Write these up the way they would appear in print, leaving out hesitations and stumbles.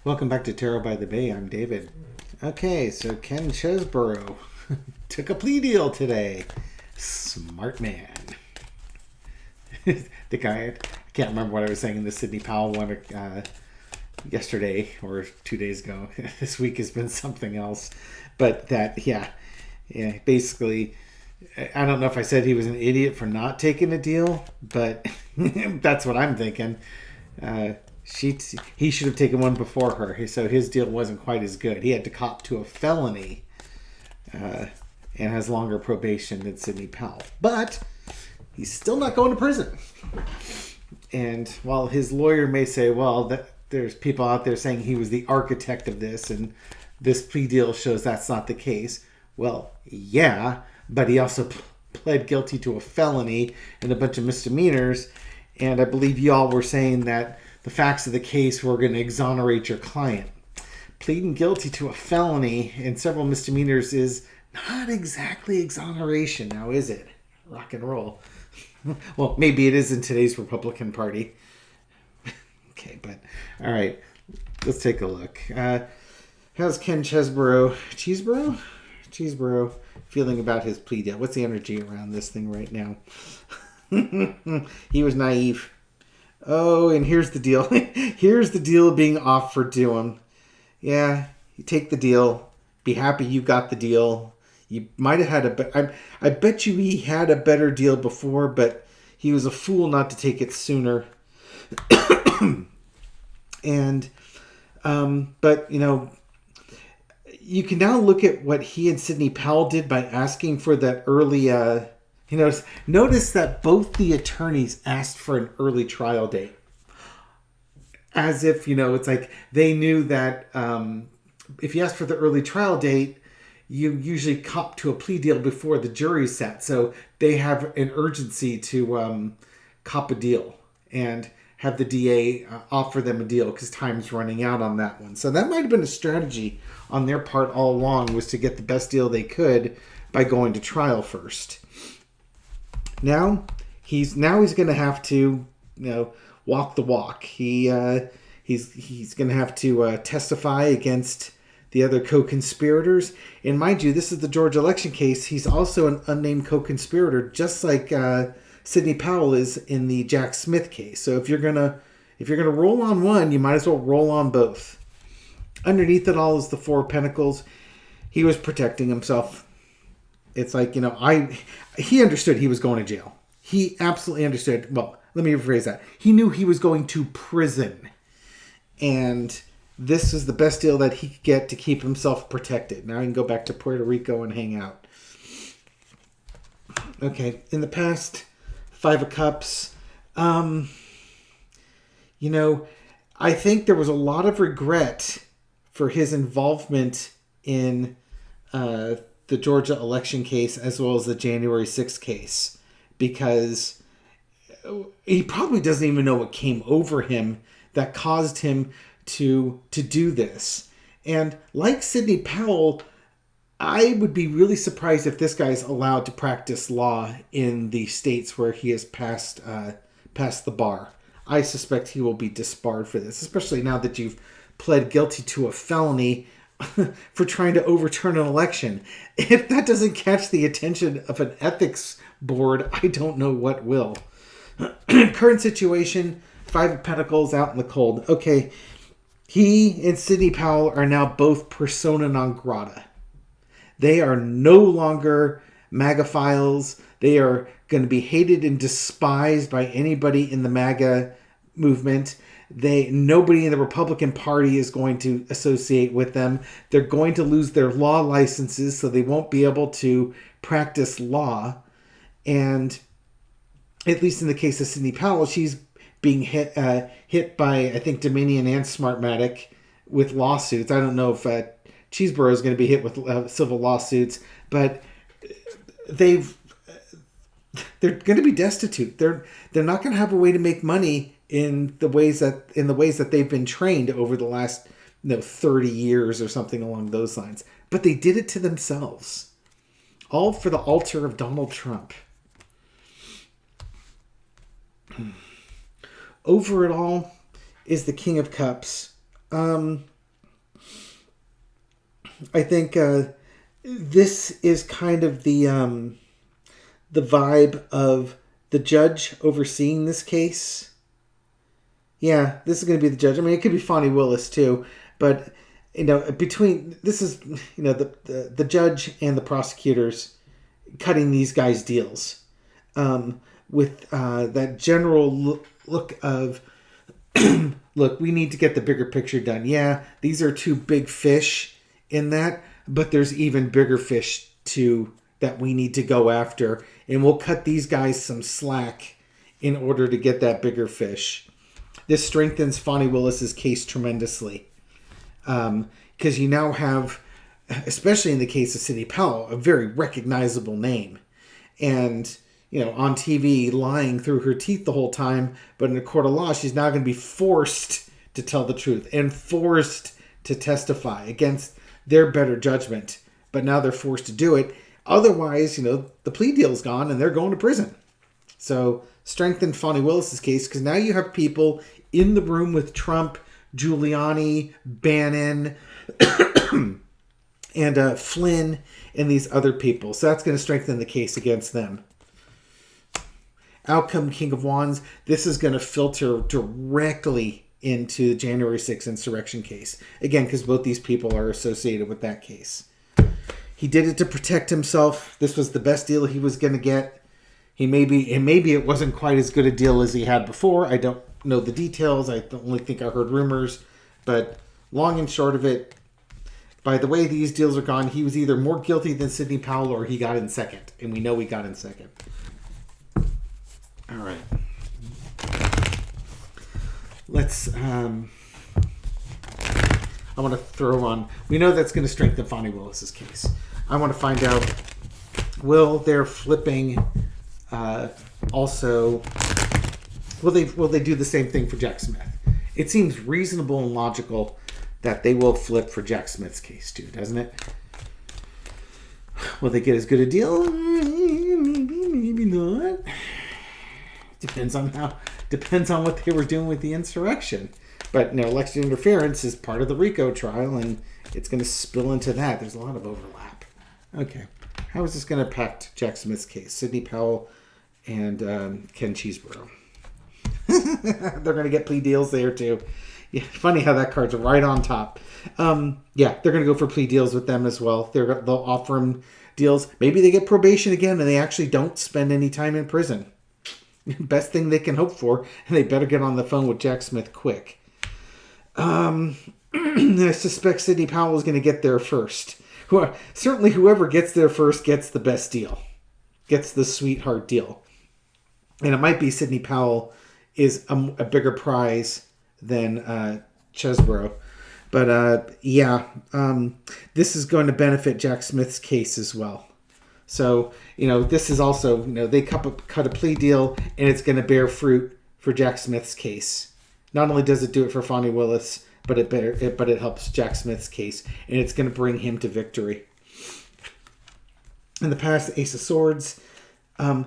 Welcome back to Tarot by the Bay. I'm David. Okay, so Ken Chesebro took a plea deal today. Smart man. The guy, I can't remember what I was saying in the Sidney Powell one yesterday or 2 days ago. This week has been something else. But that, yeah, basically, I don't know if I said he was an idiot for not taking a deal, but that's what I'm thinking. He should have taken one before her, so his deal wasn't quite as good. He had to cop to a felony and has longer probation than Sidney Powell. But he's still not going to prison. And while his lawyer may say, well, there's people out there saying he was the architect of this, and this plea deal shows that's not the case. Well, yeah, but he also pled guilty to a felony and a bunch of misdemeanors. And I believe y'all were saying that the facts of the case were going to exonerate your client. Pleading guilty to a felony and several misdemeanors is not exactly exoneration, now is it? Rock and roll. Well, maybe it is in today's Republican Party. Okay, but all right, let's take a look. How's Ken Chesebro feeling about his plea deal? What's the energy around this thing right now? He was naive. Oh, and here's the deal. Here's the deal being offered to him. Yeah, you take the deal. Be happy you got the deal. You might have had I bet you he had a better deal before, but he was a fool not to take it sooner. And, but, you can now look at what he and Sidney Powell did by asking for that early, notice that both the attorneys asked for an early trial date. As if, it's like they knew that if you ask for the early trial date, you usually cop to a plea deal before the jury's set. So they have an urgency to cop a deal and have the DA offer them a deal because time's running out on that one. So that might have been a strategy on their part all along, was to get the best deal they could by going to trial first. Now he's going to have to, walk the walk. He's going to have to testify against the other co-conspirators. And mind you, this is the Georgia election case. He's also an unnamed co-conspirator, just like Sidney Powell is in the Jack Smith case. So if you're gonna roll on one, you might as well roll on both. Underneath it all is the Four of Pentacles. He was protecting himself. It's like, he understood he was going to jail. He absolutely understood. Well, let me rephrase that. He knew he was going to prison. And this is the best deal that he could get to keep himself protected. Now he can go back to Puerto Rico and hang out. Okay, in the past, Five of Cups. I think there was a lot of regret for his involvement in the Georgia election case as well as the January 6th case, because he probably doesn't even know what came over him that caused him to do this. And like Sidney Powell, I would be really surprised if this guy's allowed to practice law in the states where he has passed the bar. I suspect he will be disbarred for this, especially now that you've pled guilty to a felony for trying to overturn an election. If that doesn't catch the attention of an ethics board, I don't know what will. Current situation, Five of Pentacles out in the cold. Okay, he and Sidney Powell are now both persona non grata. They are no longer MAGA files. They are going to be hated and despised by anybody in the MAGA movement. Nobody in the Republican Party is going to associate with them. They're going to lose their law licenses, so they won't be able to practice law. And at least in the case of Sidney Powell, she's being hit by, I think, Dominion and Smartmatic with lawsuits. I don't know if Chesebro is going to be hit with civil lawsuits, but they're going to be destitute. They're not going to have a way to make money in the ways that they've been trained over the last 30 years or something along those lines. But they did it to themselves, all for the altar of Donald Trump. Over it all is the King of Cups. I think this is kind of the vibe of the judge overseeing this case. Yeah, this is going to be the judge. I mean, it could be Fonnie Willis too, but between this is the judge and the prosecutors cutting these guys deals with that general look of look, we need to get the bigger picture done. Yeah, these are two big fish in that, but there's even bigger fish that we need to go after, and we'll cut these guys some slack in order to get that bigger fish. This strengthens Fonnie Willis's case tremendously, because you now have, especially in the case of Sidney Powell, a very recognizable name, and on TV lying through her teeth the whole time, but in a court of law, she's now going to be forced to tell the truth and forced to testify against their better judgment. But now they're forced to do it. Otherwise, the plea deal's gone and they're going to prison. So strengthen Fonnie Willis's case, because now you have people in the room with Trump, Giuliani, Bannon, and Flynn, and these other people. So that's going to strengthen the case against them. Outcome King of Wands, this is going to filter directly into the January 6th insurrection case. Again, because both these people are associated with that case. He did it to protect himself. This was the best deal he was going to get. Maybe it wasn't quite as good a deal as he had before. I don't know the details. I only think I heard rumors. But long and short of it, by the way these deals are gone, he was either more guilty than Sidney Powell or he got in second. And we know he got in second. All right. Let's, I want to throw on, we know that's going to strengthen Fonnie Willis's case. I want to find out, will their flipping also, will they do the same thing for Jack Smith? It seems reasonable and logical that they will flip for Jack Smith's case too, doesn't it? Will they get as good a deal? Maybe not. Depends on what they were doing with the insurrection. But election interference is part of the RICO trial, and it's going to spill into that. There's a lot of overlap. Okay, how is this going to impact Jack Smith's case? Sidney Powell and Ken Chesebro. They're going to get plea deals there too. Yeah, funny how that card's right on top. Yeah, they're going to go for plea deals with them as well. They'll offer them deals. Maybe they get probation again, and they actually don't spend any time in prison. Best thing they can hope for, and they better get on the phone with Jack Smith quick. I suspect Sidney Powell is going to get there first. Certainly whoever gets there first gets the best deal. Gets the sweetheart deal. And it might be Sidney Powell is a bigger prize than Chesebro. But this is going to benefit Jack Smith's case as well. So, this is also, they cut a plea deal, and it's going to bear fruit for Jack Smith's case. Not only does it do it for Fonnie Willis, but it helps Jack Smith's case, and it's going to bring him to victory. In the past, Ace of Swords,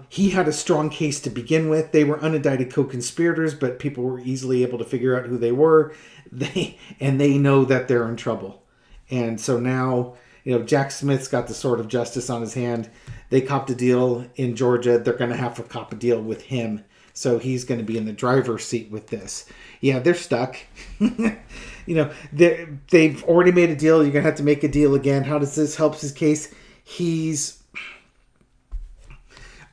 he had a strong case to begin with. They were unindicted co-conspirators, but people were easily able to figure out who they were. They know that they're in trouble. And so now, Jack Smith's got the sword of justice on his hand. They copped a deal in Georgia. They're going to have to cop a deal with him. So he's going to be in the driver's seat with this. Yeah, they're stuck. They've already made a deal. You're going to have to make a deal again. How does this help his case?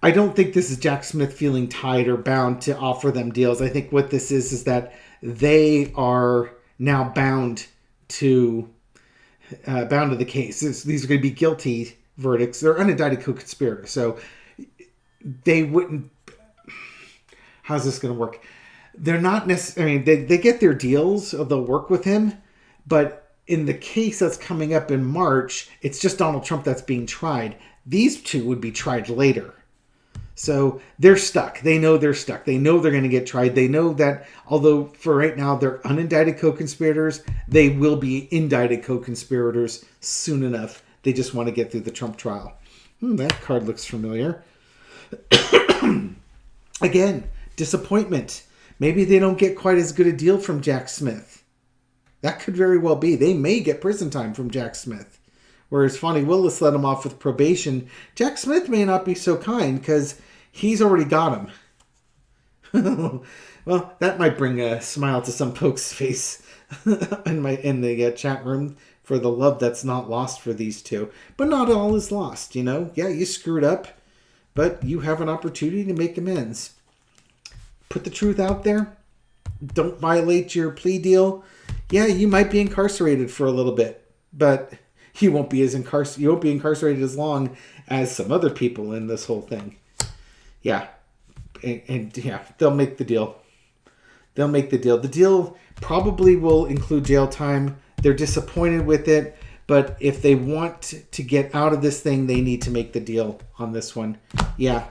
I don't think this is Jack Smith feeling tied or bound to offer them deals. I think what this is that they are now bound to the case. These are going to be guilty verdicts. They're unindicted co-conspirators. So they wouldn't... How's this going to work? They're not necessarily... They get their deals. They'll work with him. But in the case that's coming up in March, it's just Donald Trump that's being tried. These two would be tried later. So they're stuck. They know they're stuck. They know they're going to get tried. They know that although for right now they're unindicted co-conspirators, they will be indicted co-conspirators soon enough. They just want to get through the Trump trial. That card looks familiar. Again, disappointment. Maybe they don't get quite as good a deal from Jack Smith. That could very well be. They may get prison time from Jack Smith. Whereas Fonnie Willis let him off with probation. Jack Smith may not be so kind because he's already got him. Well, that might bring a smile to some folks' face in the chat room for the love that's not lost for these two. But not all is lost, you know? Yeah, you screwed up, but you have an opportunity to make amends. Put the truth out there. Don't violate your plea deal. Yeah, you might be incarcerated for a little bit, but you won't be incarcerated as long as some other people in this whole thing. Yeah. And yeah, they'll make the deal. They'll make the deal. The deal probably will include jail time. They're disappointed with it, but if they want to get out of this thing, they need to make the deal on this one. Yeah.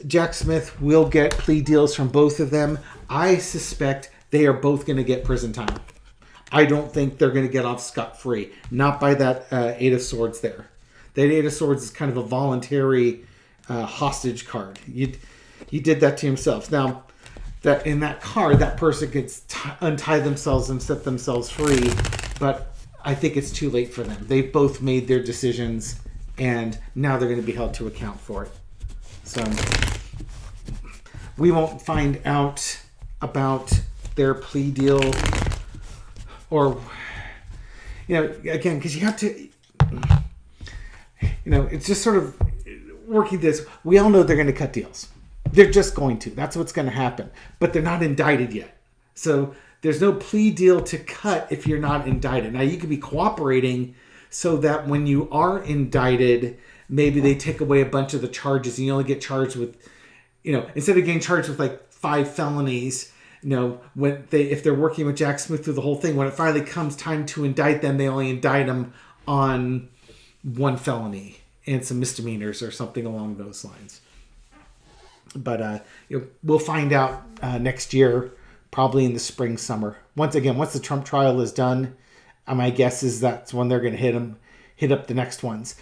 Jack Smith will get plea deals from both of them. I suspect they are both going to get prison time. I don't think they're going to get off scot-free. Not by that Eight of Swords there. That Eight of Swords is kind of a voluntary hostage card. You did that to yourself. Now, that in that card, that person gets untie themselves and set themselves free, but I think it's too late for them. They've both made their decisions, and now they're going to be held to account for it. So we won't find out about their plea deal, or, you know, again, because you have to, you know, it's just sort of working this. We all know they're going to cut deals. They're just going to. That's what's going to happen. But they're not indicted yet. So there's no plea deal to cut if you're not indicted. Now, you could be cooperating so that when you are indicted, maybe they take away a bunch of the charges and you only get charged with, you know, instead of getting charged with like 5 felonies, you know, if they're working with Jack Smith through the whole thing, when it finally comes time to indict them, they only indict them on 1 felony and some misdemeanors or something along those lines. But you know, we'll find out next year, probably in the spring, summer. Once the Trump trial is done, my guess is that's when they're going to hit up the next ones.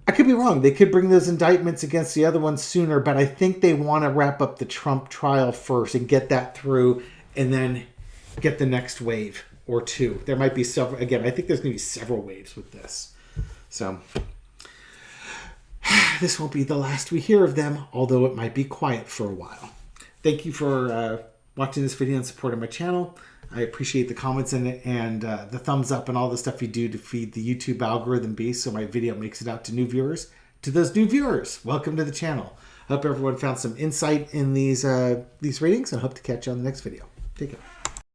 I could be wrong. They could bring those indictments against the other ones sooner, but I think they want to wrap up the Trump trial first and get that through, and then get the next wave or 2. There might be several. Again, I think there's going to be several waves with this. So this won't be the last we hear of them, although it might be quiet for a while. Thank you for watching this video and supporting my channel. I appreciate the comments in it and the thumbs up and all the stuff you do to feed the YouTube algorithm beast so my video makes it out to new viewers. To those new viewers, welcome to the channel. I hope everyone found some insight in these readings and hope to catch you on the next video. Take care.